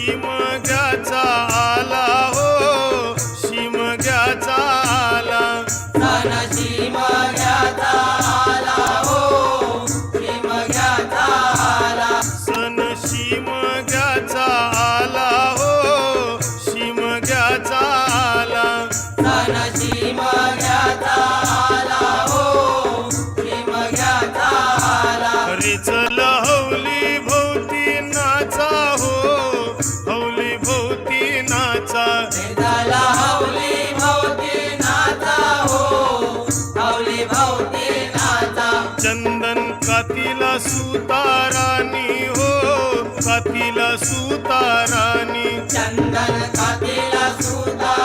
शिमग्याचा आला हो, शिमग्याचा आला, सण शिमग्याचा आला हो, शिमग्याचा आला, सण शिमग्याचा आला हो, शिमग्याचा आला, सण शिमग्याचा आला हो, शिमग्याचा आला. अरे चल हौली भोवती नाचा हो, हौली भोवती नाचा, झाला हौली भोवती नाचा हो, हौली भोवती नाचा. चंदन कातीला सुतारानी हो, कातीला सुतारानी, चंदन कातीला सुता